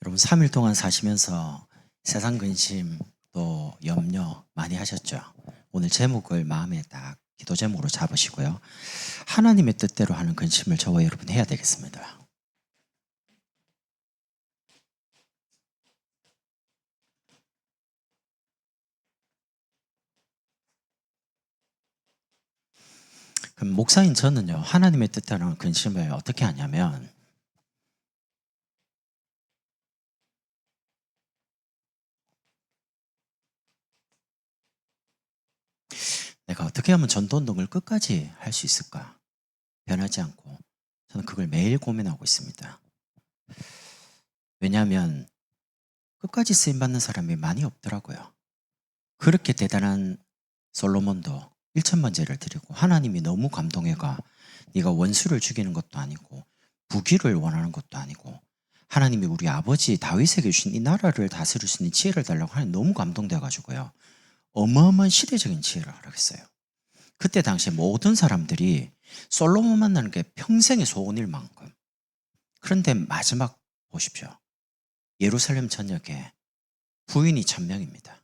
여러분 3일 동안 사시면서 세상 근심 또 염려 많이 하셨죠? 오늘 제목을 마음에 딱 기도 제목으로 잡으시고요. 하나님의 뜻대로 하는 근심을 저와 여러분 해야 되겠습니다. 그럼 목사인 저는요, 하나님의 뜻대로 하는 근심을 어떻게 하냐면 내가 어떻게 하면 전도운동을 끝까지 할 수 있을까? 변하지 않고 저는 그걸 매일 고민하고 있습니다. 왜냐하면 끝까지 쓰임받는 사람이 많이 없더라고요. 그렇게 대단한 솔로몬도 1,000번제를 드리고 하나님이 너무 감동해가 네가 원수를 죽이는 것도 아니고 부귀를 원하는 것도 아니고 하나님이 우리 아버지 다윗에게 주신 이 나라를 다스릴 수 있는 지혜를 달라고 하나님 너무 감동돼가지고요. 어마어마한 시대적인 지혜를 허락했어요. 그때 당시에 모든 사람들이 솔로몬 만나는 게 평생의 소원일 만큼. 그런데 마지막 보십시오. 예루살렘 전역에 부인이 1,000명입니다.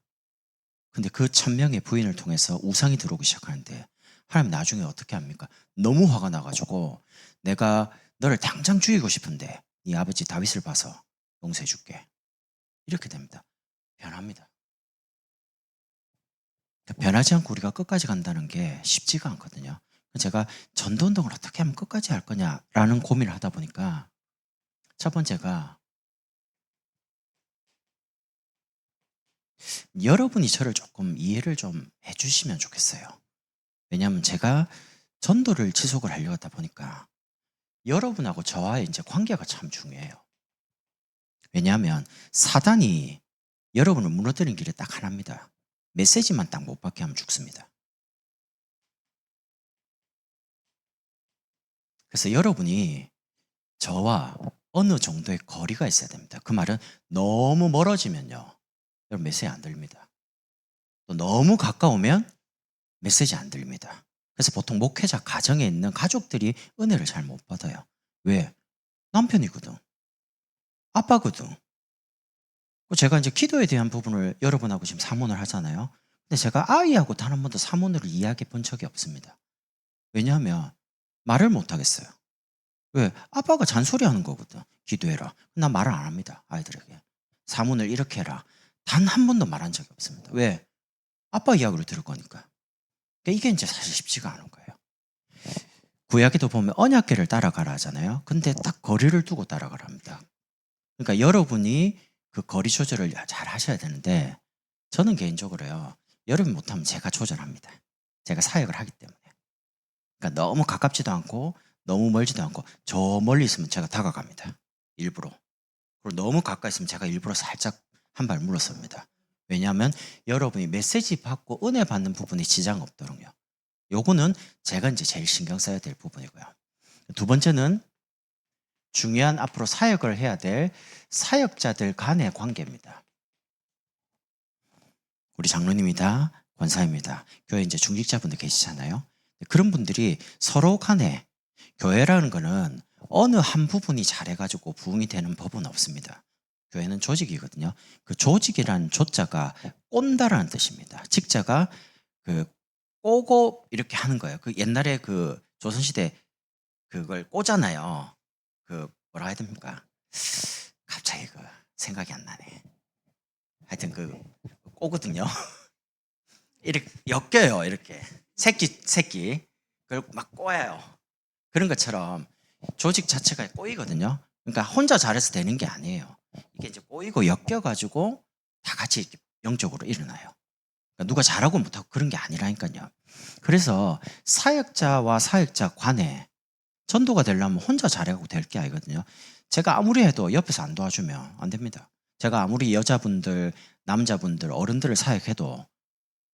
근데 그 1,000명의 부인을 통해서 우상이 들어오기 시작하는데 하나님 나중에 어떻게 합니까? 너무 화가 나가지고 내가 너를 당장 죽이고 싶은데 네 아버지 다윗을 봐서 용서해 줄게. 이렇게 됩니다. 변합니다. 그러니까 변하지 않고 우리가 끝까지 간다는 게 쉽지가 않거든요. 제가 전도운동을 어떻게 하면 끝까지 할 거냐라는 고민을 하다 보니까 첫 번째가 여러분이 저를 조금 이해를 좀 해주시면 좋겠어요. 왜냐하면 제가 전도를 지속을 하려고 하다 보니까 여러분하고 저와의 이제 관계가 참 중요해요. 왜냐하면 사단이 여러분을 무너뜨리는 길이 딱 하나입니다. 메시지만 딱 못 받게 하면 죽습니다. 그래서 여러분이 저와 어느 정도의 거리가 있어야 됩니다. 그 말은 너무 멀어지면요, 여러분 메시지 안 들립니다. 또 너무 가까우면 메시지 안 들립니다. 그래서 보통 목회자 가정에 있는 가족들이 은혜를 잘 못 받아요. 왜? 남편이거든. 아빠거든. 제가 이제 기도에 대한 부분을 여러분하고 지금 사모를 하잖아요. 근데 제가 아이하고 단 한 번도 사모를 이야기해 본 적이 없습니다. 왜냐하면 말을 못 하겠어요. 왜? 아빠가 잔소리하는 거거든. 기도해라. 난 말을 안 합니다. 아이들에게. 사모를 이렇게 해라. 단 한 번도 말한 적이 없습니다. 왜? 아빠 이야기를 들을 거니까. 그러니까 이게 이제 사실 쉽지가 않은 거예요. 구약에도 보면 언약궤를 따라가라 하잖아요. 근데 딱 거리를 두고 따라가라 합니다. 그러니까 여러분이 그 거리 조절을 잘 하셔야 되는데 저는 개인적으로요. 여러분 못하면 제가 조절합니다. 제가 사역을 하기 때문에. 그러니까 너무 가깝지도 않고 너무 멀지도 않고 저 멀리 있으면 제가 다가갑니다. 일부러. 그리고 너무 가까이 있으면 제가 일부러 살짝 한 발 물러섭니다. 왜냐하면 여러분이 메시지 받고 은혜 받는 부분에 지장 없도록요. 요거는 제가 이제 제일 신경 써야 될 부분이고요. 두 번째는 중요한 앞으로 사역을 해야 될 사역자들 간의 관계입니다. 우리 장로님이다, 권사입니다. 교회 이제 중직자분들 계시잖아요. 그런 분들이 서로 간에 교회라는 거는 어느 한 부분이 잘해가지고 부흥이 되는 법은 없습니다. 교회는 조직이거든요. 그 조직이라는 조자가 꼰다라는 뜻입니다. 직자가 그 꼬고 이렇게 하는 거예요. 그 옛날에 그 조선시대 그걸 꼬잖아요. 그 뭐라 해야 됩니까? 갑자기 그 생각이 안 나네. 하여튼 그 꼬거든요. 이렇게 엮여요. 이렇게 새끼 그걸 막 꼬아요. 그런 것처럼 조직 자체가 꼬이거든요. 그러니까 혼자 잘해서 되는 게 아니에요. 이게 이제 꼬이고 엮여가지고 다 같이 이렇게 영적으로 일어나요. 그러니까 누가 잘하고 못하고 그런 게 아니라니까요. 그래서 사역자와 사역자 간에 전도가 되려면 혼자 잘하고 될 게 아니거든요. 제가 아무리 해도 옆에서 안 도와주면 안 됩니다. 제가 아무리 여자분들, 남자분들, 어른들을 사역해도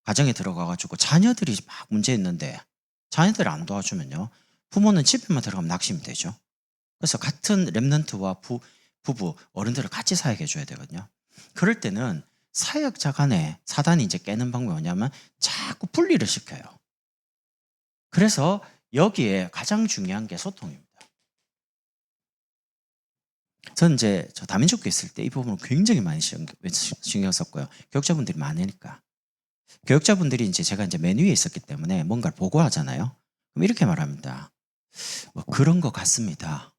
가정에 들어가가지고 자녀들이 막 문제 있는데 자녀들을 안 도와주면요. 부모는 집에만 들어가면 낙심이 되죠. 그래서 같은 랩런트와 부부, 어른들을 같이 사역해 줘야 되거든요. 그럴 때는 사역자 간에 사단이 이제 깨는 방법이 뭐냐면 자꾸 분리를 시켜요. 그래서 여기에 가장 중요한 게 소통입니다. 저는 이제 저 다민족교회 있을 때 이 부분을 굉장히 많이 신경 썼고요. 교육자분들이 많으니까. 교육자분들이 이제 제가 이제 맨 위에 있었기 때문에 뭔가를 보고하잖아요. 그럼 이렇게 말합니다. 뭐 그런 것 같습니다.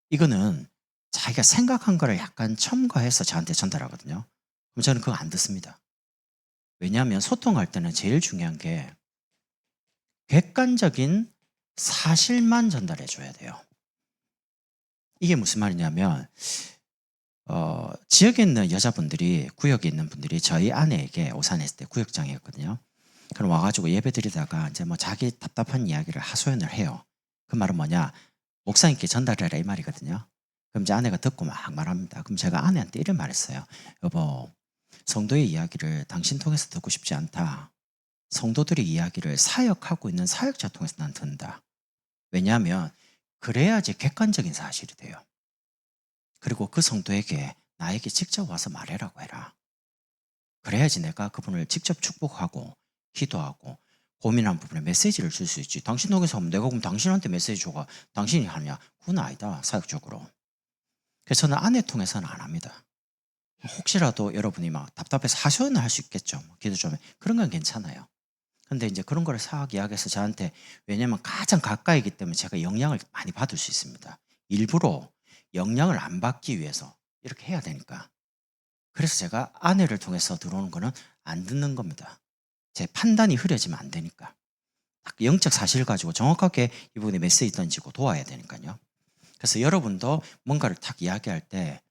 이거는 자기가 생각한 거를 약간 첨가해서 저한테 전달하거든요. 그럼 저는 그거 안 듣습니다. 왜냐하면 소통할 때는 제일 중요한 게 객관적인 사실만 전달해 줘야 돼요. 이게 무슨 말이냐면 지역에 있는 여자분들이 구역에 있는 분들이 저희 아내에게 오산에 있을 때 구역장이었거든요. 그럼 와가지고 예배 드리다가 이제 뭐 자기 답답한 이야기를 하소연을 해요. 그 말은 뭐냐? 목사님께 전달해라 이 말이거든요. 그럼 이제 아내가 듣고 막 말합니다. 그럼 제가 아내한테 이런 말했어요. 여보, 성도의 이야기를 당신 통해서 듣고 싶지 않다. 성도들의 이야기를 사역하고 있는 사역자 통해서 난 듣는다. 왜냐하면 그래야지 객관적인 사실이 돼요. 그리고 그 성도에게 나에게 직접 와서 말해라고 해라. 그래야지 내가 그분을 직접 축복하고 기도하고 고민한 부분에 메시지를 줄 수 있지. 당신 통해서 하면 내가 그럼 당신한테 메시지 줘가 당신이 하냐? 그건 아니다. 사역적으로. 그래서 저는 아내 통해서는 안 합니다. 혹시라도 여러분이 막 답답해서 하소연을 할 수 있겠죠. 기도 좀 해. 그런 건 괜찮아요. 근데 이제 그런 거를 싹 이야기해서 저한테 왜냐면 가장 가까이기 때문에 제가 영향을 많이 받을 수 있습니다. 일부러 영향을 안 받기 위해서 이렇게 해야 되니까. 그래서 제가 아내를 통해서 들어오는 거는 안 듣는 겁니다. 제 판단이 흐려지면 안 되니까. 딱 영적 사실 가지고 정확하게 이분이 메시지 던지고 도와야 되니까요. 그래서 여러분도 뭔가를 딱 이야기할 때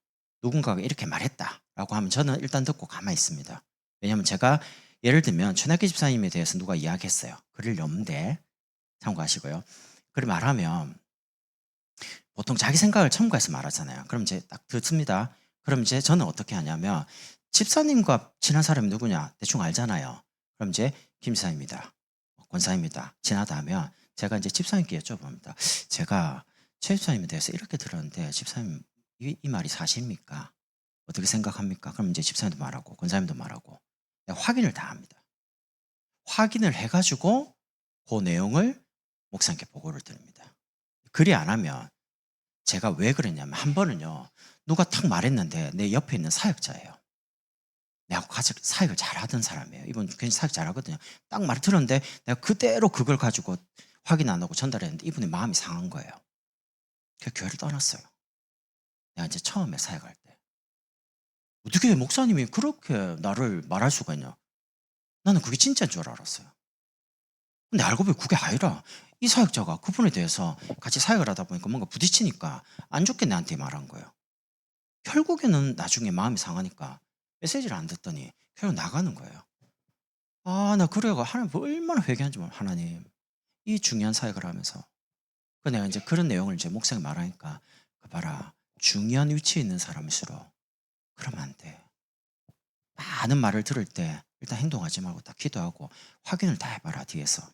누군가가 이렇게 말했다라고 하면 저는 일단 듣고 가만히 있습니다. 왜냐하면 제가 예를 들면 최낙기 집사님에 대해서 누가 이야기했어요. 그럴 리 없는데 참고하시고요. 그걸 말하면 보통 자기 생각을 첨가해서 말하잖아요. 그럼 이제 딱 듣습니다. 그럼 이제 저는 어떻게 하냐면 집사님과 친한 사람이 누구냐 대충 알잖아요. 그럼 이제 김 집사입니다. 권사입니다. 친하다 하면 제가 이제 집사님께 여쭤봅니다. 제가 최 집사님에 대해서 이렇게 들었는데 집사님 이 말이 사실입니까? 어떻게 생각합니까? 그럼 이제 집사님도 말하고 권사님도 말하고 확인을 다 합니다. 확인을 해가지고 그 내용을 목사님께 보고를 드립니다. 그리 안 하면 제가 왜 그랬냐면 한 번은요. 누가 탁 말했는데 내 옆에 있는 사역자예요. 내가 같이 사역을 잘하던 사람이에요. 이분 굉장히 사역 잘하거든요. 딱 말 들었는데 내가 그대로 그걸 가지고 확인 안 하고 전달했는데 이분이 마음이 상한 거예요. 그래서 교회를 떠났어요. 내가 이제 처음에 사역할 때. 어떻게 목사님이 그렇게 나를 말할 수가 있냐. 나는 그게 진짜인 줄 알았어요. 근데 알고 보니 그게 아니라 이 사역자가 그분에 대해서 같이 사역을 하다 보니까 뭔가 부딪히니까 안 좋게 나한테 말한 거예요. 결국에는 나중에 마음이 상하니까 메시지를 안 듣더니 결국 나가는 거예요. 아, 나 그래가 하나님 얼마나 회개한지 몰라, 하나님. 이 중요한 사역을 하면서. 그 내가 이제 그런 내용을 이제 목사님 말하니까, 그 봐라. 중요한 위치에 있는 사람일수록 그러면 안 돼. 많은 말을 들을 때 일단 행동하지 말고 딱 기도하고 확인을 다 해봐라, 뒤에서.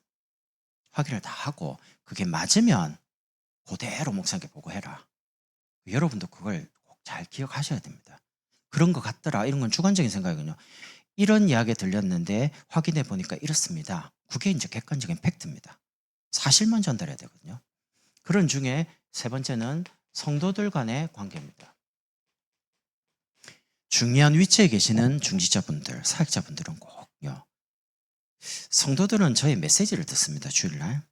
확인을 다 하고 그게 맞으면 그대로 목사님께 보고해라. 여러분도 그걸 꼭 잘 기억하셔야 됩니다. 그런 것 같더라. 이런 건 주관적인 생각이거든요. 이런 이야기 들렸는데 확인해 보니까 이렇습니다. 그게 이제 객관적인 팩트입니다. 사실만 전달해야 되거든요. 그런 중에 세 번째는 성도들 간의 관계입니다. 중요한 위치에 계시는 중지자분들, 사역자분들은 꼭요. 성도들은 저의 메시지를 듣습니다. 주일날.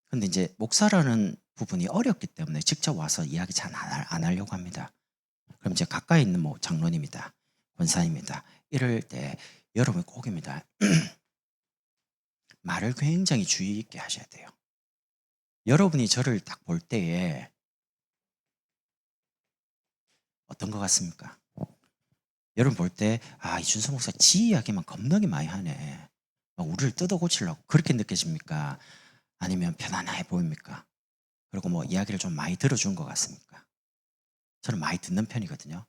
근데 이제 목사라는 부분이 어렵기 때문에 직접 와서 이야기 잘 안 하려고 합니다. 그럼 이제 가까이 있는 뭐 장로님이다, 권사님이다. 이럴 때 여러분 꼭입니다. 말을 굉장히 주의 있게 하셔야 돼요. 여러분이 저를 딱 볼 때에 어떤 것 같습니까? 여러분 볼 때, 아, 이준석 목사 지 이야기만 겁나게 많이 하네. 막 우리를 뜯어 고치려고 그렇게 느껴집니까? 아니면 편안해 보입니까? 그리고 뭐 이야기를 좀 많이 들어준 것 같습니까? 저는 많이 듣는 편이거든요.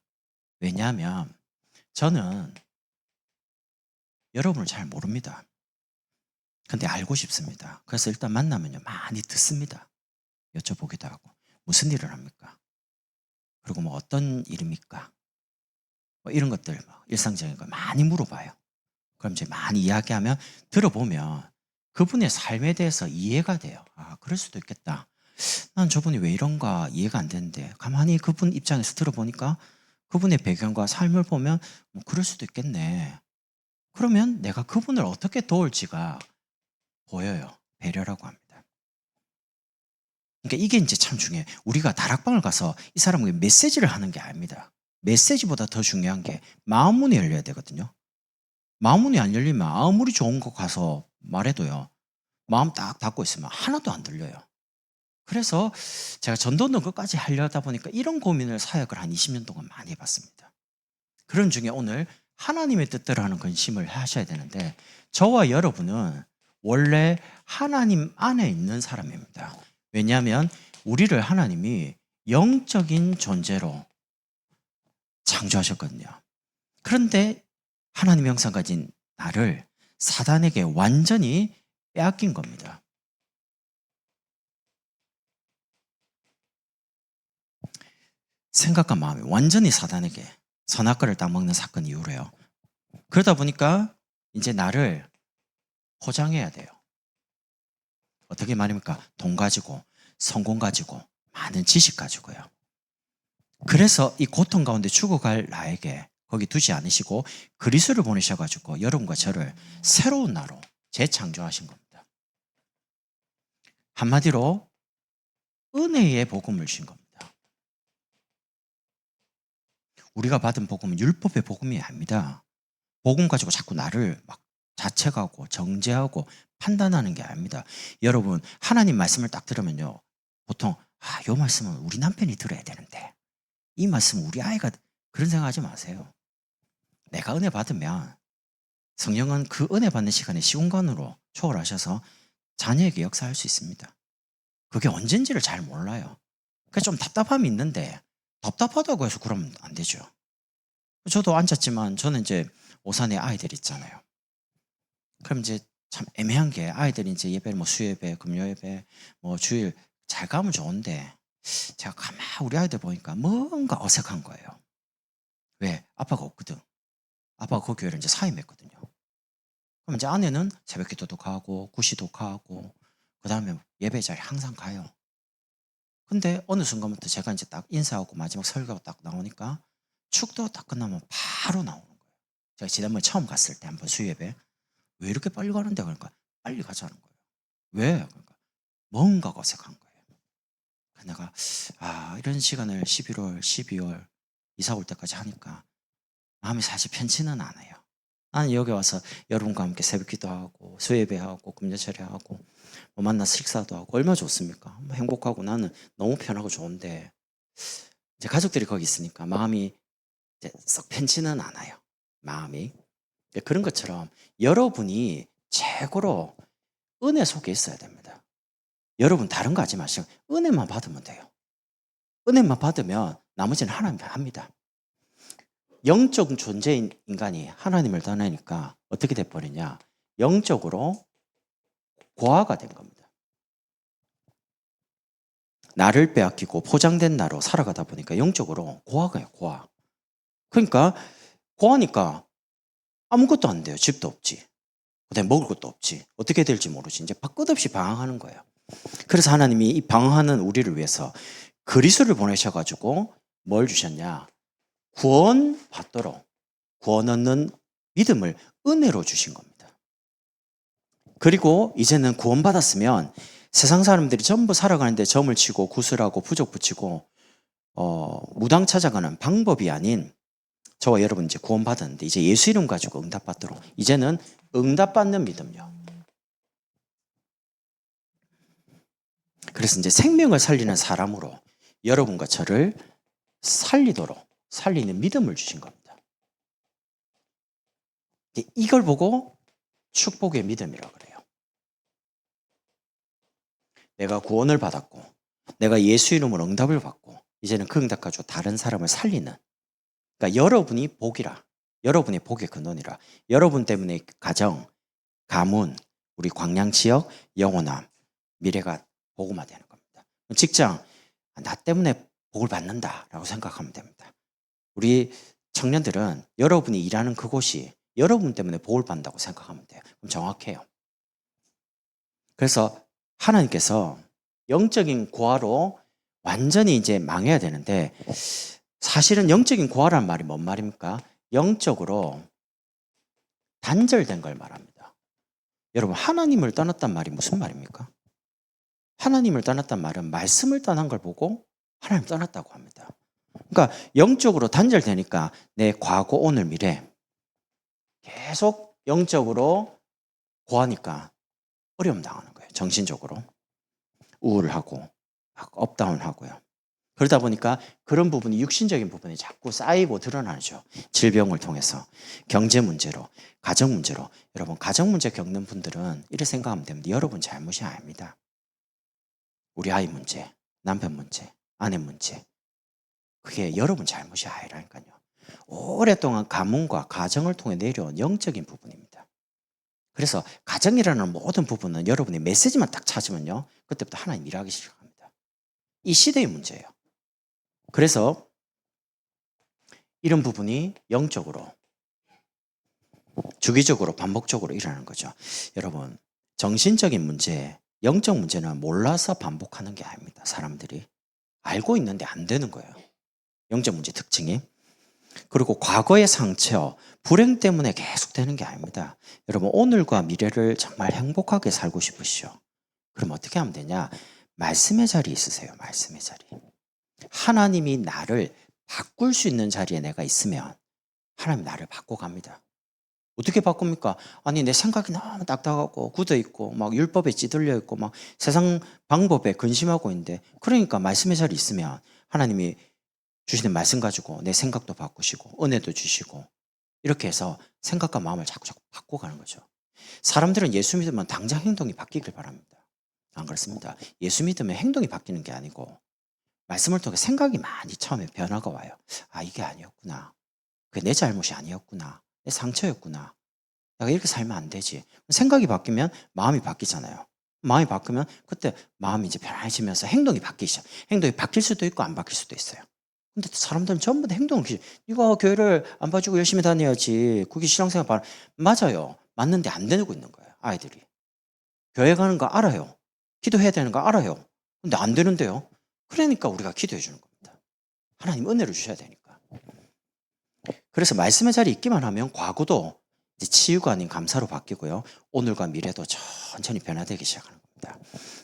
왜냐하면 저는 여러분을 잘 모릅니다. 근데 알고 싶습니다. 그래서 일단 만나면요 많이 듣습니다. 여쭤보기도 하고 무슨 일을 합니까? 그리고 뭐 어떤 일입니까? 뭐 이런 것들 일상적인 거 많이 물어봐요. 그럼 이제 많이 이야기하면 들어보면 그분의 삶에 대해서 이해가 돼요. 아, 그럴 수도 있겠다. 난 저분이 왜 이런가 이해가 안 되는데 가만히 그분 입장에서 들어보니까 그분의 배경과 삶을 보면 뭐 그럴 수도 있겠네. 그러면 내가 그분을 어떻게 도울지가 보여요. 배려라고 합니다. 그러니까 이게 이제 참 중요해요. 우리가 다락방을 가서 이 사람에게 메시지를 하는 게 아닙니다. 메시지보다 더 중요한 게 마음 문이 열려야 되거든요. 마음 문이 안 열리면 아무리 좋은 거 가서 말해도요. 마음 딱 닫고 있으면 하나도 안 들려요. 그래서 제가 전도는 끝까지 하려다 보니까 이런 고민을 사역을 한 20년 동안 많이 해봤습니다. 그런 중에 오늘 하나님의 뜻대로 하는 근심을 하셔야 되는데 저와 여러분은 원래 하나님 안에 있는 사람입니다. 왜냐하면 우리를 하나님이 영적인 존재로 창조하셨거든요. 그런데 하나님 형상 가진 나를 사단에게 완전히 빼앗긴 겁니다. 생각과 마음이 완전히 사단에게 선악과를 따먹는 사건 이후로요. 그러다 보니까 이제 나를 포장해야 돼요. 어떻게 말입니까? 돈 가지고, 성공 가지고, 많은 지식 가지고요. 그래서 이 고통 가운데 죽어갈 나에게 거기 두지 않으시고 그리스도를 보내셔가지고 여러분과 저를 새로운 나로 재창조하신 겁니다. 한마디로 은혜의 복음을 주신 겁니다. 우리가 받은 복음은 율법의 복음이 아닙니다. 복음 가지고 자꾸 나를 막 자책하고 정죄하고 판단하는 게 아닙니다. 여러분 하나님 말씀을 딱 들으면요. 보통 이 말씀은 우리 남편이 들어야 되는데 이 말씀은 우리 아이가 그런 생각하지 마세요. 내가 은혜 받으면 성령은 그 은혜 받는 시간에 시공간으로 초월하셔서 자녀에게 역사할 수 있습니다. 그게 언젠지를 잘 몰라요. 그래서 좀 답답함이 있는데 답답하다고 해서 그러면 안 되죠. 저도 앉았지만 저는 이제 오산에 아이들 있잖아요. 그럼 이제 참 애매한 게 아이들이 이제 예배, 뭐 수예배, 금요예배, 뭐 주일 잘 가면 좋은데 제가 가만 우리 아이들 보니까 뭔가 어색한 거예요. 왜? 아빠가 없거든. 아빠가 그 교회를 이제 사임했거든요. 그럼 이제 아내는 새벽 기도도 가고 구시도 가고 그 다음에 예배 자리에 항상 가요. 근데 어느 순간부터 제가 이제 딱 인사하고 마지막 설교가 딱 나오니까 축도 딱 끝나면 바로 나오는 거예요. 제가 지난번에 처음 갔을 때 한번 수예배 왜 이렇게 빨리 가는데 그러니까 빨리 가자는 거예요. 왜? 그러니까 뭔가가 어색한 거예요. 그래서 내가 이런 시간을 11월, 12월 이사 올 때까지 하니까 마음이 사실 편치는 않아요. 나는 여기 와서 여러분과 함께 새벽 기도하고 수예배하고 금요철회하고 뭐 만나서 식사도 하고 얼마나 좋습니까? 뭐 행복하고 나는 너무 편하고 좋은데 이제 가족들이 거기 있으니까 마음이 이제 썩 편치는 않아요. 마음이. 그런 것처럼 여러분이 최고로 은혜 속에 있어야 됩니다. 여러분 다른 거 하지 마시고 은혜만 받으면 돼요. 은혜만 받으면 나머지는 하나님이 합니다. 영적 존재인 인간이 하나님을 떠나니까 어떻게 돼버리냐? 영적으로 고아가 된 겁니다. 나를 빼앗기고 포장된 나로 살아가다 보니까 영적으로 고아가요, 고아. 그러니까 고아니까 아무것도 안 돼요. 집도 없지. 그다음에 먹을 것도 없지. 어떻게 될지 모르지. 이제 끝없이 방황하는 거예요. 그래서 하나님이 이 방황하는 우리를 위해서 그리스도를 보내셔가지고 뭘 주셨냐? 구원 받도록 구원 얻는 믿음을 은혜로 주신 겁니다. 그리고 이제는 구원 받았으면 세상 사람들이 전부 살아가는데 점을 치고 구슬하고 부적 붙이고 무당 찾아가는 방법이 아닌 저와 여러분 이제 구원 받았는데 이제 예수 이름 가지고 응답받도록 이제는 응답받는 믿음요. 그래서 이제 생명을 살리는 사람으로 여러분과 저를 살리도록 살리는 믿음을 주신 겁니다. 이걸 보고 축복의 믿음이라고 그래요. 내가 구원을 받았고 내가 예수 이름으로 응답을 받고 이제는 그 응답 가지고 다른 사람을 살리는 그러니까 여러분이 복이라 여러분의 복의 근원이라 여러분 때문에 가정, 가문, 우리 광양 지역 영원함, 미래가 복음화되는 겁니다. 직장, 나 때문에 복을 받는다라고 생각하면 됩니다. 우리 청년들은 여러분이 일하는 그곳이 여러분 때문에 복을 받는다고 생각하면 돼요. 그럼 정확해요. 그래서 하나님께서 영적인 고아로 완전히 이제 망해야 되는데 사실은 영적인 고아라는 말이 뭔 말입니까? 영적으로 단절된 걸 말합니다. 여러분 하나님을 떠났단 말이 무슨 말입니까? 하나님을 떠났단 말은 말씀을 떠난 걸 보고 하나님 떠났다고 합니다. 그러니까 영적으로 단절되니까 내 과거, 오늘, 미래 계속 영적으로 고하니까 어려움 당하는 거예요. 정신적으로 우울하고 업다운하고요. 그러다 보니까 그런 부분이 육신적인 부분이 자꾸 쌓이고 드러나죠. 질병을 통해서 경제 문제로, 가정 문제로. 여러분 가정 문제 겪는 분들은 이렇게 생각하면 됩니다. 여러분 잘못이 아닙니다. 우리 아이 문제, 남편 문제, 아내 문제. 그게 여러분 잘못이 아니라니까요. 오랫동안 가문과 가정을 통해 내려온 영적인 부분입니다. 그래서 가정이라는 모든 부분은 여러분이 메시지만 딱 찾으면요. 그때부터 하나님 일하기 시작합니다. 이 시대의 문제예요. 그래서 이런 부분이 영적으로 주기적으로 반복적으로 일어나는 거죠. 여러분 정신적인 문제, 영적 문제는 몰라서 반복하는 게 아닙니다. 사람들이 알고 있는데 안 되는 거예요. 영적 문제 특징이. 그리고 과거의 상처, 불행 때문에 계속되는 게 아닙니다. 여러분 오늘과 미래를 정말 행복하게 살고 싶으시죠? 그럼 어떻게 하면 되냐? 말씀의 자리에 있으세요. 말씀의 자리. 하나님이 나를 바꿀 수 있는 자리에 내가 있으면 하나님 나를 바꿔갑니다. 어떻게 바꿉니까? 아니 내 생각이 너무 딱딱하고 굳어있고 막 율법에 찌들려 있고 막 세상 방법에 근심하고 있는데 그러니까 말씀의 자리에 있으면 하나님이 주시는 말씀 가지고 내 생각도 바꾸시고 은혜도 주시고 이렇게 해서 생각과 마음을 자꾸 바꿔가는 거죠. 사람들은 예수 믿으면 당장 행동이 바뀌길 바랍니다. 안 그렇습니다. 예수 믿으면 행동이 바뀌는 게 아니고 말씀을 통해 생각이 많이 처음에 변화가 와요. 아 이게 아니었구나. 그게 내 잘못이 아니었구나. 내 상처였구나. 내가 이렇게 살면 안 되지. 생각이 바뀌면 마음이 바뀌잖아요. 마음이 바뀌면 그때 마음이 이제 편해지면서 행동이 바뀌죠. 행동이 바뀔 수도 있고 안 바뀔 수도 있어요. 근데 사람들은 전부 다 행동을 이거 교회를 안 봐주고 열심히 다녀야지. 그게 신앙생활 맞아요. 맞는데 안 되고 있는 거예요. 아이들이. 교회 가는 거 알아요. 기도해야 되는 거 알아요. 근데 안 되는데요. 그러니까 우리가 기도해 주는 겁니다. 하나님 은혜를 주셔야 되니까. 그래서 말씀의 자리에 있기만 하면 과거도 이제 치유가 아닌 감사로 바뀌고요. 오늘과 미래도 천천히 변화되기 시작하는 겁니다.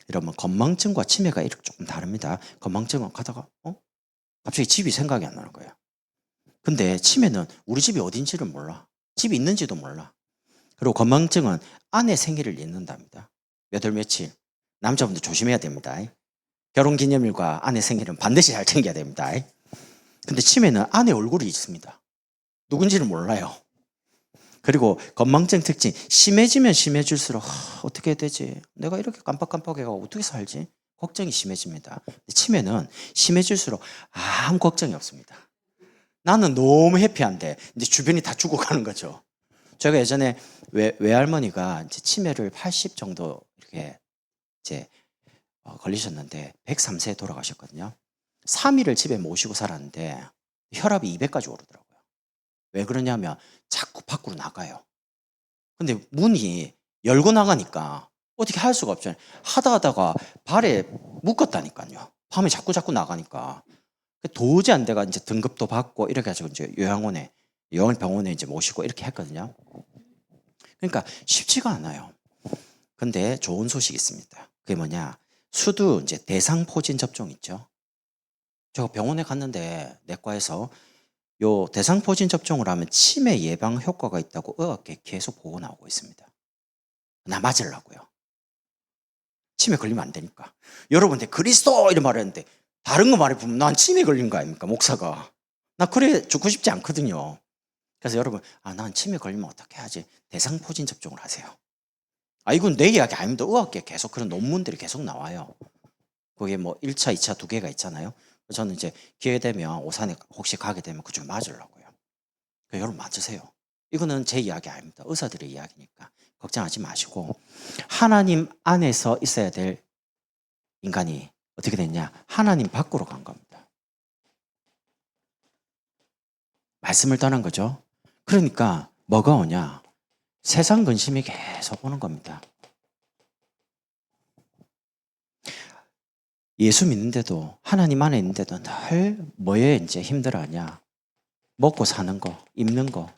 여러분 건망증과 치매가 이렇게 조금 다릅니다. 건망증은 가다가 갑자기 집이 생각이 안 나는 거예요. 근데 치매는 우리 집이 어딘지를 몰라. 집이 있는지도 몰라. 그리고 건망증은 아내 생일을 잊는답니다. 몇 월 며칠. 남자분들 조심해야 됩니다. 결혼기념일과 아내 생일은 반드시 잘 챙겨야 됩니다. 근데 치매는 아내 얼굴이 있습니다. 누군지는 몰라요. 그리고 건망증 특징 심해지면 심해질수록 어떻게 해야 되지? 내가 이렇게 깜빡깜빡해가 어떻게 살지? 걱정이 심해집니다. 치매는 심해질수록 아무 걱정이 없습니다. 나는 너무 해피한데 이제 주변이 다 죽어가는 거죠. 제가 예전에 외할머니가 이제 치매를 80 정도 이렇게 이제 걸리셨는데 103세에 돌아가셨거든요. 3일을 집에 모시고 살았는데 혈압이 200까지 오르더라고요. 왜 그러냐면 자꾸 밖으로 나가요. 근데 문이 열고 나가니까 어떻게 할 수가 없잖아요. 하다가 발에 묶었다니까요. 밤에 자꾸 나가니까. 도저히 안 돼가 이제 등급도 받고 이렇게 해가지고 이제 요양병원에 이제 모시고 이렇게 했거든요. 그러니까 쉽지가 않아요. 근데 좋은 소식이 있습니다. 그게 뭐냐? 수두 이제 대상포진 접종 있죠. 제가 병원에 갔는데 내과에서 요 대상포진 접종을 하면 치매 예방 효과가 있다고 의학계 계속 보고 나오고 있습니다. 나 맞으려고요. 치매 걸리면 안 되니까. 여러분한테 그리스도 이런 말을 했는데 다른 거 말해보면 난 치매 걸린 거 아닙니까? 목사가. 나 그래 죽고 싶지 않거든요. 그래서 여러분 난 치매 걸리면 어떻게 하지? 대상포진 접종을 하세요. 이건 내 이야기 아닙니다. 의학계 계속 그런 논문들이 계속 나와요. 그게 뭐 1차, 2차 두 개가 있잖아요. 저는 이제 기회 되면 오산에 혹시 가게 되면 그쪽에 맞으려고요. 여러분 맞으세요. 이거는 제 이야기 아닙니다. 의사들의 이야기니까 걱정하지 마시고 하나님 안에서 있어야 될 인간이 어떻게 됐냐? 하나님 밖으로 간 겁니다. 말씀을 떠난 거죠. 그러니까 뭐가 오냐? 세상 근심이 계속 오는 겁니다. 예수 믿는데도 하나님 안에 있는데도 늘 뭐에 이제 힘들어하냐? 먹고 사는 거, 입는 거,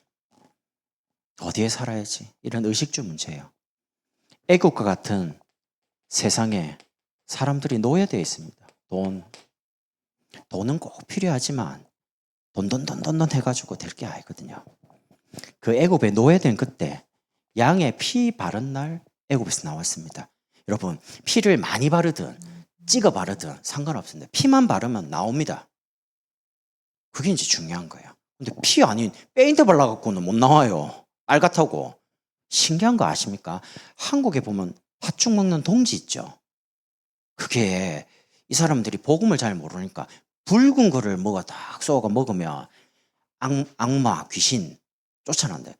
어디에 살아야지? 이런 의식주 문제예요. 애국과 같은 세상에 사람들이 노예되어 있습니다. 돈은 꼭 필요하지만 돈 해가지고 될 게 아니거든요. 그 애굽에 노예된 그때 양의 피 바른 날 애굽에서 나왔습니다. 여러분, 피를 많이 바르든 찍어 바르든 상관없습니다. 피만 바르면 나옵니다. 그게 이제 중요한 거예요. 근데 피 아닌 페인트 발라갖고는 못 나와요. 알 같다고. 신기한 거 아십니까? 한국에 보면 팥죽 먹는 동지 있죠. 그게 이 사람들이 복음을 잘 모르니까 붉은 거를 뭐가 딱 쏘가 먹으면 악마, 귀신 쫓아난대.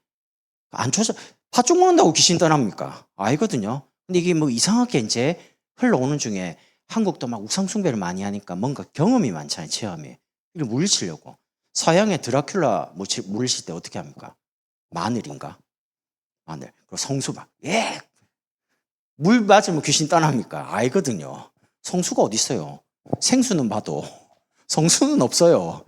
안 쫓아, 팥죽 먹는다고 귀신 떠납니까? 아니거든요. 근데 이게 뭐 이상하게 이제 흘러오는 중에 한국도 막 우상숭배를 많이 하니까 뭔가 경험이 많잖아요, 체험이. 이걸 물리치려고. 서양의 드라큘라 물리칠 때 어떻게 합니까? 마늘인가? 마늘. 그리고 성수박. 예! 물 맞으면 귀신 떠납니까? 아니거든요. 성수가 어디 있어요? 생수는 봐도 성수는 없어요.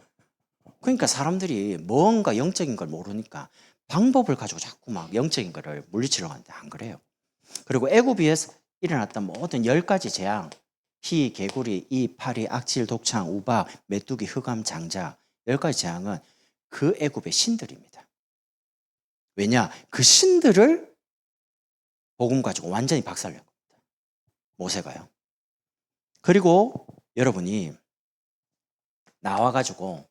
그러니까 사람들이 뭔가 영적인 걸 모르니까 방법을 가지고 자꾸 막 영적인 거를 물리치려고 하는데 안 그래요. 그리고 애굽에서 일어났던 모든 10가지 재앙, 희, 개구리, 이, 파리, 악질, 독창, 우박, 메뚜기, 흑암, 장자 10가지 재앙은 그 애굽의 신들입니다. 왜냐? 그 신들을 복음 가지고 완전히 박살낸 겁니다. 모세가요. 그리고 여러분이 나와가지고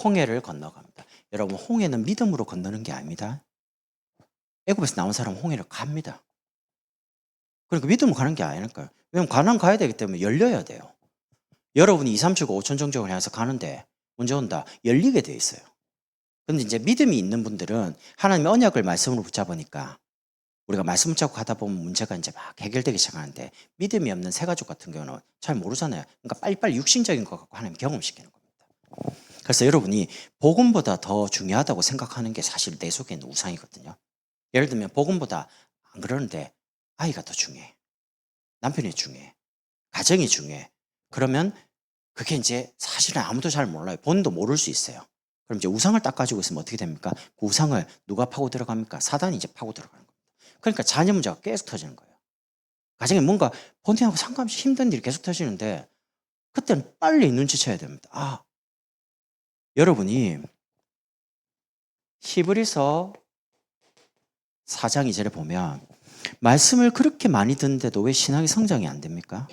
홍해를 건너갑니다. 여러분, 홍해는 믿음으로 건너는 게 아닙니다. 애굽에서 나온 사람은 홍해를 갑니다. 그러니까 믿음으로 가는 게 아니니까요. 왜냐면 가난 가야 되기 때문에 열려야 돼요. 여러분이 2, 3주고 5천 정적을 해서 가는데 언제 온다? 열리게 돼 있어요. 근데 이제 믿음이 있는 분들은 하나님의 언약을 말씀으로 붙잡으니까 우리가 말씀 붙잡고 가다 보면 문제가 이제 막 해결되기 시작하는데 믿음이 없는 새가족 같은 경우는 잘 모르잖아요. 그러니까 빨리빨리 육신적인 것 갖고 하나님 경험시키는 겁니다. 그래서 여러분이 복음보다 더 중요하다고 생각하는 게 사실 내 속에 있는 우상이거든요. 예를 들면 복음보다 안 그러는데 아이가 더 중요해. 남편이 중요해. 가정이 중요해. 그러면 그게 이제 사실은 아무도 잘 몰라요. 본인도 모를 수 있어요. 그럼 이제 우상을 딱 가지고 있으면 어떻게 됩니까? 그 우상을 누가 파고 들어갑니까? 사단이 이제 파고 들어가는 겁니다. 그러니까 자녀 문제가 계속 터지는 거예요. 가정에 뭔가 본인하고 상관없이 힘든 일이 계속 터지는데 그때는 빨리 눈치채야 됩니다. 아, 여러분이 히브리서 4장 2절에 보면 말씀을 그렇게 많이 듣는데도 왜 신학의 성장이 안 됩니까?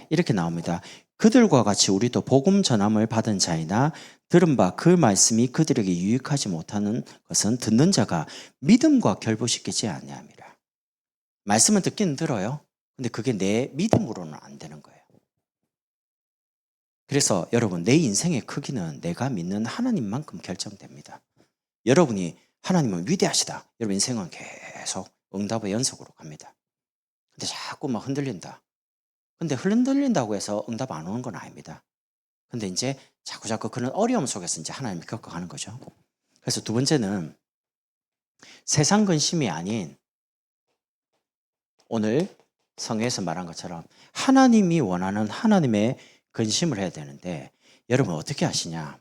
이렇게 나옵니다. 그들과 같이 우리도 복음 전함을 받은 자이나 들은 바 그 말씀이 그들에게 유익하지 못하는 것은 듣는 자가 믿음과 결부시키지 아니함이라. 말씀은 듣기는 들어요. 근데 그게 내 믿음으로는 안 되는 거예요. 그래서 여러분, 내 인생의 크기는 내가 믿는 하나님만큼 결정됩니다. 여러분이 하나님은 위대하시다. 여러분 인생은 계속 응답의 연속으로 갑니다. 근데 자꾸 막 흔들린다. 근데 흔들린다고 해서 응답 안 오는 건 아닙니다. 근데 이제 자꾸 그런 어려움 속에서 이제 하나님이 겪어가는 거죠. 그래서 두 번째는 세상 근심이 아닌 오늘 성경에서 말한 것처럼 하나님이 원하는 하나님의 근심을 해야 되는데 여러분 어떻게 하시냐?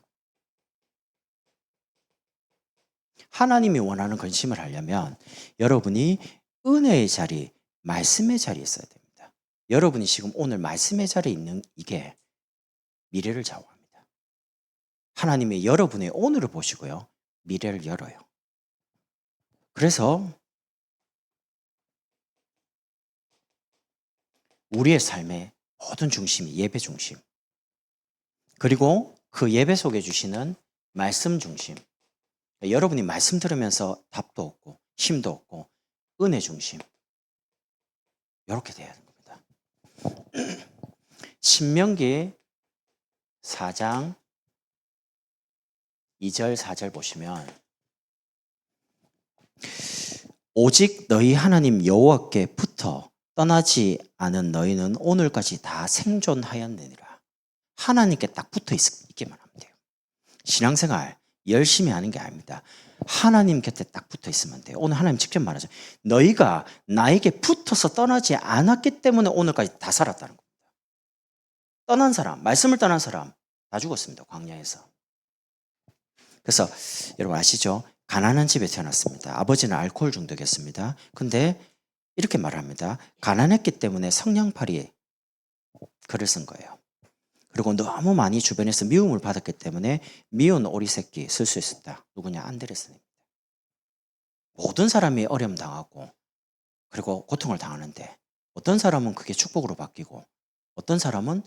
하나님이 원하는 근심을 하려면 여러분이 은혜의 자리, 말씀의 자리에 있어야 됩니다. 여러분이 지금 오늘 말씀의 자리에 있는 이게 미래를 좌우합니다. 하나님의 여러분의 오늘을 보시고요. 미래를 열어요. 그래서 우리의 삶의 모든 중심이 예배 중심. 그리고 그 예배 속에 주시는 말씀 중심. 여러분이 말씀 들으면서 답도 얻고 힘도 얻고 은혜 중심. 이렇게 돼야 하는 겁니다. 신명기 4장 2절 4절 보시면 오직 너희 하나님 여호와께 붙어 떠나지 않은 너희는 오늘까지 다 생존하였느니라. 하나님께 딱 붙어 있기만 하면 돼요. 신앙생활 열심히 하는 게 아닙니다. 하나님 곁에 딱 붙어 있으면 돼요. 오늘 하나님 직접 말하죠. 너희가 나에게 붙어서 떠나지 않았기 때문에 오늘까지 다 살았다는 겁니다. 떠난 사람, 말씀을 떠난 사람 다 죽었습니다. 광야에서. 그래서 여러분 아시죠? 가난한 집에 태어났습니다. 아버지는 알코올 중독이었습니다. 근데 이렇게 말합니다. 가난했기 때문에 성냥팔이 글을 쓴 거예요. 그리고 너무 많이 주변에서 미움을 받았기 때문에 미운 오리 새끼 쓸 수 있었다. 누구냐? 안데르센입니다. 모든 사람이 어려움 당하고 그리고 고통을 당하는데 어떤 사람은 그게 축복으로 바뀌고 어떤 사람은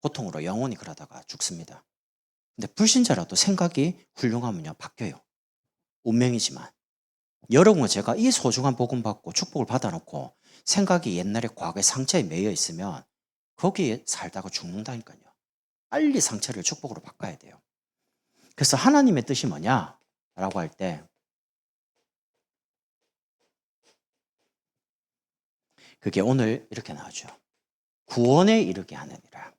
고통으로 영원히 그러다가 죽습니다. 근데 불신자라도 생각이 훌륭하면요 바뀌어요. 운명이지만 여러분과 제가 이 소중한 복음 받고 축복을 받아놓고 생각이 옛날에 과거의 상처에 매여 있으면 거기에 살다가 죽는다니까요. 빨리 상처를 축복으로 바꿔야 돼요. 그래서 하나님의 뜻이 뭐냐? 라고 할 때 그게 오늘 이렇게 나오죠. 구원에 이르게 하느니라.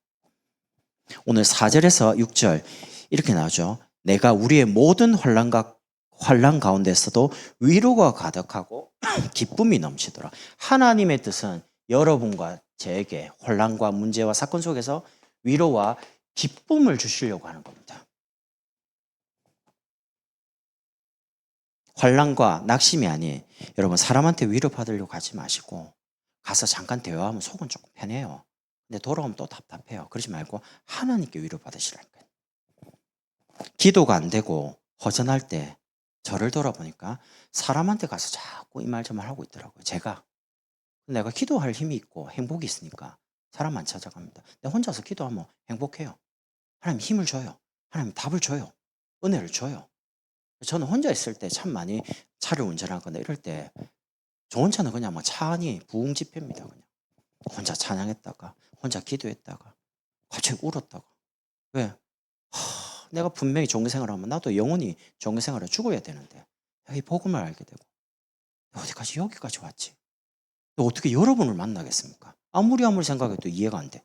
오늘 4절에서 6절 이렇게 나오죠. 내가 우리의 모든 환난 가운데서도 위로가 가득하고 기쁨이 넘치더라. 하나님의 뜻은 여러분과 저에게 환난과 문제와 사건 속에서 위로와 기쁨을 주시려고 하는 겁니다. 환난과 낙심이 아닌 여러분 사람한테 위로받으려고 하지 마시고 가서 잠깐 대화하면 속은 조금 편해요. 근데 돌아오면 또 답답해요. 그러지 말고 하나님께 위로받으시라니까요. 기도가 안 되고 허전할 때 저를 돌아보니까 사람한테 가서 자꾸 이 말 저 말 하고 있더라고요. 내가 기도할 힘이 있고 행복이 있으니까 사람 안 찾아갑니다. 근데 혼자서 기도하면 행복해요. 하나님 힘을 줘요. 하나님 답을 줘요. 은혜를 줘요. 저는 혼자 있을 때 참 많이 차를 운전하거나 이럴 때 좋은 차는 그냥 뭐 차 안이 부흥집회입니다. 그냥 혼자 찬양했다가 혼자 기도했다가 갑자기 울었다가 왜? 내가 분명히 종교생활하면 나도 영원히 종교생활을 죽어야 되는데 이 복음을 알게 되고 어디까지 여기까지 왔지? 어떻게 여러분을 만나겠습니까? 아무리 생각해도 이해가 안 돼.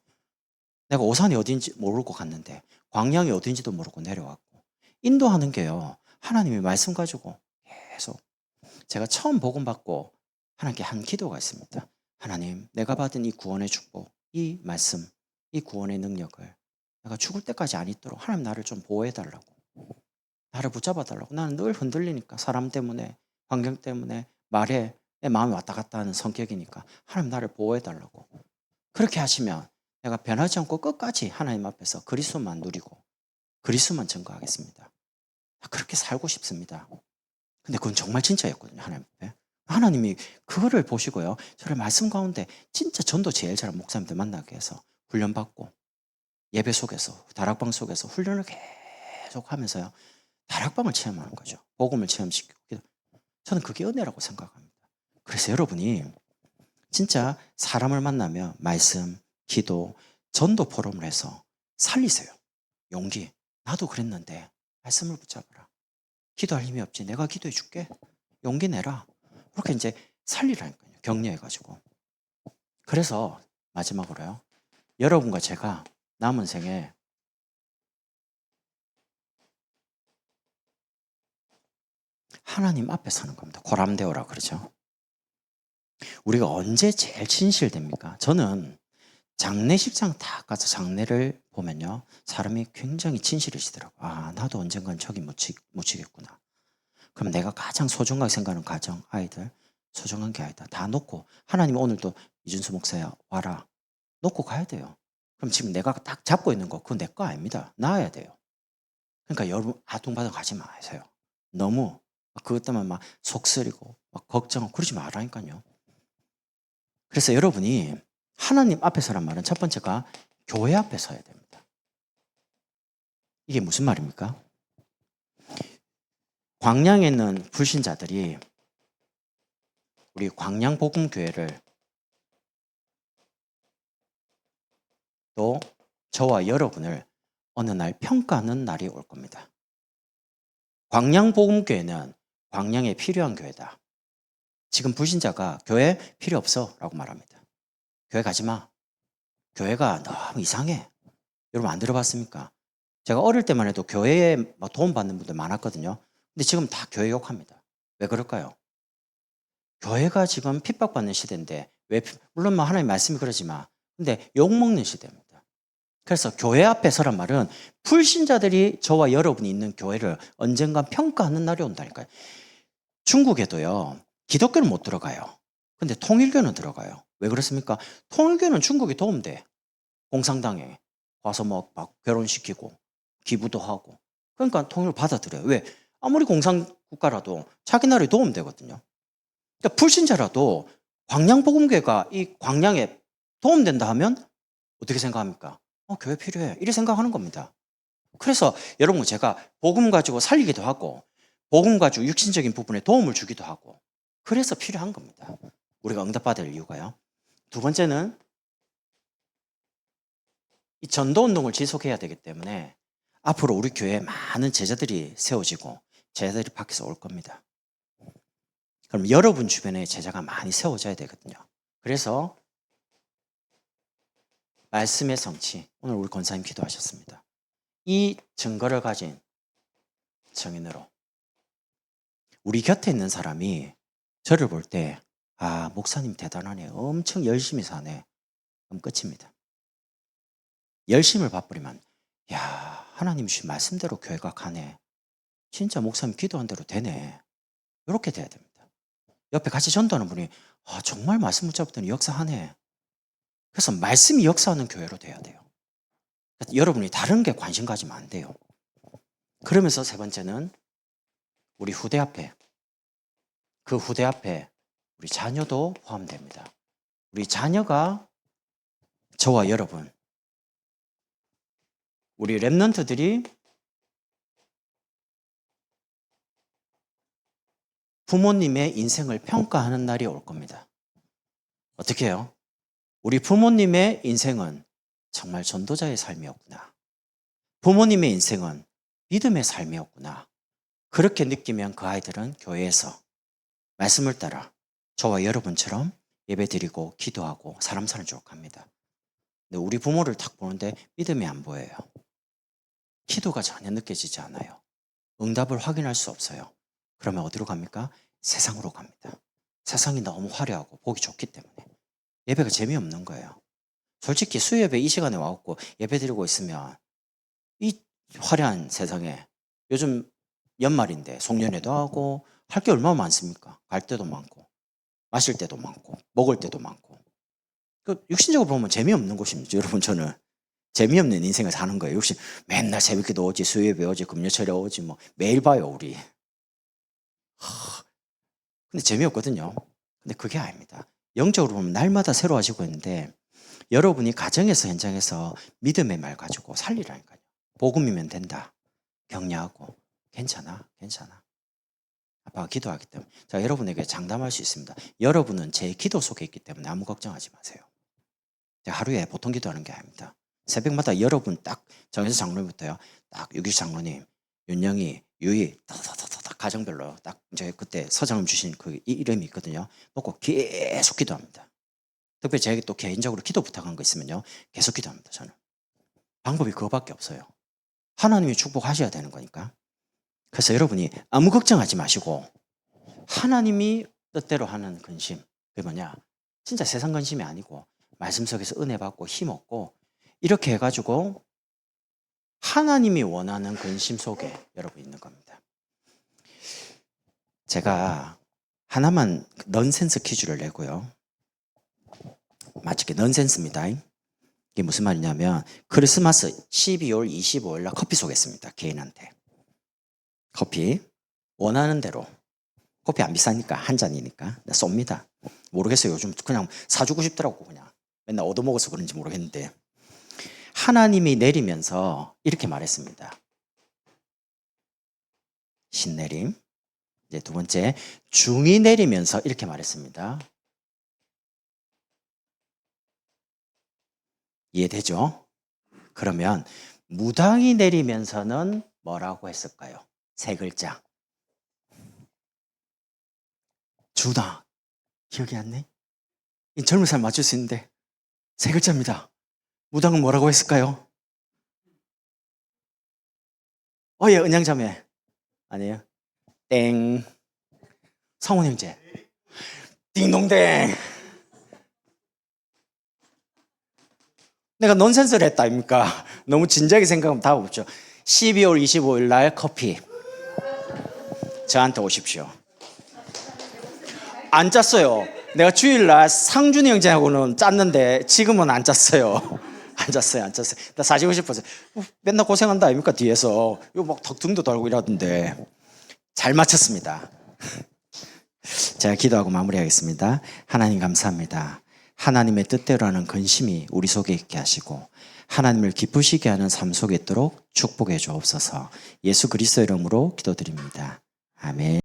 내가 오산이 어딘지 모르고 갔는데 광양이 어딘지도 모르고 내려왔고 인도하는 게요. 하나님의 말씀 가지고 계속 제가 처음 복음 받고 하나님께 한 기도가 있습니다. 하나님, 내가 받은 이 구원의 축복, 이 말씀, 이 구원의 능력을 내가 죽을 때까지 안 잊도록 하나님 나를 좀 보호해달라고. 나를 붙잡아달라고. 나는 늘 흔들리니까 사람 때문에, 환경 때문에, 말에 내 마음이 왔다 갔다 하는 성격이니까 하나님 나를 보호해달라고. 그렇게 하시면 내가 변하지 않고 끝까지 하나님 앞에서 그리스도만 누리고 그리스도만 증거하겠습니다. 그렇게 살고 싶습니다. 근데 그건 정말 진짜였거든요. 하나님 앞에. 하나님이 그거를 보시고요. 저를 말씀 가운데 진짜 전도 제일 잘하는 목사님들 만나게 해서 훈련받고 예배 속에서 다락방 속에서 훈련을 계속 하면서요. 다락방을 체험하는 거죠. 복음을 체험시키고. 저는 그게 은혜라고 생각합니다. 그래서 여러분이 진짜 사람을 만나면 말씀, 기도, 전도 포럼을 해서 살리세요. 용기. 나도 그랬는데 말씀을 붙잡아라. 기도할 힘이 없지. 내가 기도해 줄게. 용기 내라. 그렇게 이제 살리라니까요. 격려해가지고. 그래서 마지막으로요. 여러분과 제가 남은 생에 하나님 앞에 서는 겁니다. 고람되오라 그러죠. 우리가 언제 제일 진실됩니까? 저는 장례식장 다 가서 장례를 보면요. 사람이 굉장히 진실해지더라고요. 아, 나도 언젠간 저기 묻히겠구나. 그럼 내가 가장 소중하게 생각하는 가정, 아이들, 소중한 게 아니다. 다 놓고 하나님 오늘도 이준수 목사야 와라. 놓고 가야 돼요. 그럼 지금 내가 딱 잡고 있는 거 그건 내 거 아닙니다. 놔야 돼요. 그러니까 여러분 아둥바둥 가지 마세요. 너무 그것 때문에 막 속쓰리고 막 걱정하고 그러지 말라니까요. 그래서 여러분이 하나님 앞에 서란 말은 첫 번째가 교회 앞에 서야 됩니다. 이게 무슨 말입니까? 광양에 있는 불신자들이 우리 광양복음교회를 또 저와 여러분을 어느 날 평가하는 날이 올 겁니다. 광양복음교회는 광양에 필요한 교회다. 지금 불신자가 교회 필요 없어 라고 말합니다. 교회 가지 마. 교회가 너무 이상해. 여러분 안 들어봤습니까? 제가 어릴 때만 해도 교회에 도움 받는 분들 많았거든요. 근데 지금 다 교회 욕합니다. 왜 그럴까요? 교회가 지금 핍박받는 시대인데 물론 하나님 말씀이 그러지만 근데 욕먹는 시대입니다. 그래서 교회 앞에 서란 말은 불신자들이 저와 여러분이 있는 교회를 언젠가 평가하는 날이 온다니까요. 중국에도요, 기독교는 못 들어가요. 근데 통일교는 들어가요. 왜 그렇습니까? 통일교는 중국이 도움돼. 공산당에 와서 막 결혼시키고 기부도 하고. 그러니까 통일을 받아들여요. 왜? 아무리 공산 국가라도 자기 나라에 도움되거든요. 그러니까 불신자라도 광양복음교회가 이 광양에 도움된다 하면 어떻게 생각합니까? 교회 필요해. 이렇게 생각하는 겁니다. 그래서 여러분, 제가 복음 가지고 살리기도 하고 복음 가지고 육신적인 부분에 도움을 주기도 하고 그래서 필요한 겁니다. 우리가 응답받을 이유가요. 두 번째는 이 전도운동을 지속해야 되기 때문에 앞으로 우리 교회에 많은 제자들이 세워지고 제자들이 밖에서 올 겁니다. 그럼 여러분 주변에 제자가 많이 세워져야 되거든요. 그래서 말씀의 성취, 오늘 우리 권사님 기도하셨습니다. 이 증거를 가진 증인으로 우리 곁에 있는 사람이 저를 볼 때 목사님 대단하네, 엄청 열심히 사네, 그럼 끝입니다. 열심을 봐버리면 하나님 주신 말씀대로 교회가 가네, 진짜 목사님 기도한 대로 되네, 이렇게 돼야 됩니다. 옆에 같이 전도하는 분이 정말 말씀 붙잡더니 역사하네, 그래서 말씀이 역사하는 교회로 돼야 돼요. 여러분이 다른 게 관심 가지면 안 돼요. 그러면서 세 번째는 우리 후대 앞에, 그 후대 앞에 우리 자녀도 포함됩니다. 우리 자녀가 저와 여러분, 우리 랩런트들이 부모님의 인생을 평가하는 날이 올 겁니다. 어떻게 해요? 우리 부모님의 인생은 정말 전도자의 삶이었구나. 부모님의 인생은 믿음의 삶이었구나. 그렇게 느끼면 그 아이들은 교회에서 말씀을 따라 저와 여러분처럼 예배드리고 기도하고 사람 사는 줄 갑니다. 근데 우리 부모를 딱 보는데 믿음이 안 보여요. 기도가 전혀 느껴지지 않아요. 응답을 확인할 수 없어요. 그러면 어디로 갑니까? 세상으로 갑니다. 세상이 너무 화려하고 보기 좋기 때문에 예배가 재미없는 거예요. 솔직히 수요예배 이 시간에 와갖고 예배드리고 있으면 이 화려한 세상에, 요즘 연말인데 송년회도 하고 할 게 얼마나 많습니까? 갈 때도 많고 마실 때도 많고 먹을 때도 많고. 육신적으로 보면 재미없는 곳입니다. 여러분, 저는 재미없는 인생을 사는 거예요. 역시 맨날 새벽기도 오지, 수요예배 오지, 금요철에 오지, 뭐 매일 봐요 우리. 근데 재미없거든요. 근데 그게 아닙니다. 영적으로 보면 날마다 새로워지고 있는데 여러분이 가정에서 현장에서 믿음의 말 가지고 살리라니까요. 복음이면 된다. 격려하고 괜찮아. 아빠가 기도하기 때문에 제가 여러분에게 장담할 수 있습니다. 여러분은 제 기도 속에 있기 때문에 아무 걱정하지 마세요. 제가 하루에 보통 기도하는 게 아닙니다. 새벽마다 여러분 딱 정해서 장로님부터요. 딱 유기수 장로님, 윤영이, 유희, 다다다다다 가정별로 딱 이제 그때 서장님 주신 그 이름이 있거든요. 놓고 계속 기도합니다. 특별히 제가 또 개인적으로 기도 부탁한 거 있으면요, 계속 기도합니다. 저는 방법이 그거밖에 없어요. 하나님이 축복하셔야 되는 거니까. 그래서 여러분이 아무 걱정하지 마시고 하나님이 뜻대로 하는 근심, 그게 뭐냐, 진짜 세상 근심이 아니고 말씀 속에서 은혜 받고 힘 얻고 이렇게 해가지고 하나님이 원하는 근심 속에 여러분 있는 겁니다. 제가 하나만 넌센스 퀴즈를 내고요. 마치 넌센스입니다. 이게 무슨 말이냐면 크리스마스 12월 25일 날 커피 쏘겠습니다. 개인한테. 커피 원하는 대로. 커피 안 비싸니까 한 잔이니까 쏩니다. 모르겠어요. 요즘 그냥 사주고 싶더라고. 그냥 맨날 얻어먹어서 그런지 모르겠는데 하나님이 내리면서 이렇게 말했습니다. 신내림. 이제 두 번째, 중이 내리면서 이렇게 말했습니다. 이해되죠? 그러면 무당이 내리면서는 뭐라고 했을까요? 세 글자. 주다. 기억이 안 나? 이 젊은 사람 맞출 수 있는데 세 글자입니다. 무당은 뭐라고 했을까요? 예, 은양자매. 아니에요? 땡. 성훈 형제. 딩동댕. 내가 넌센스를 했다 아닙니까? 너무 진지하게 생각하면 답 없죠. 12월 25일 날 커피 저한테 오십시오. 안 짰어요. 내가 주일날 상준이 형제하고는 짰는데 지금은 안 짰어요. 안 짰어요. 나 사시고 싶어서 맨날 고생한다 아닙니까 뒤에서 이거 막 덕등도 달고 이러던데 잘 맞췄습니다. 제가 기도하고 마무리하겠습니다. 하나님 감사합니다. 하나님의 뜻대로 하는 근심이 우리 속에 있게 하시고 하나님을 기쁘시게 하는 삶 속에 있도록 축복해 주옵소서. 예수 그리스도의 이름으로 기도드립니다. 아멘.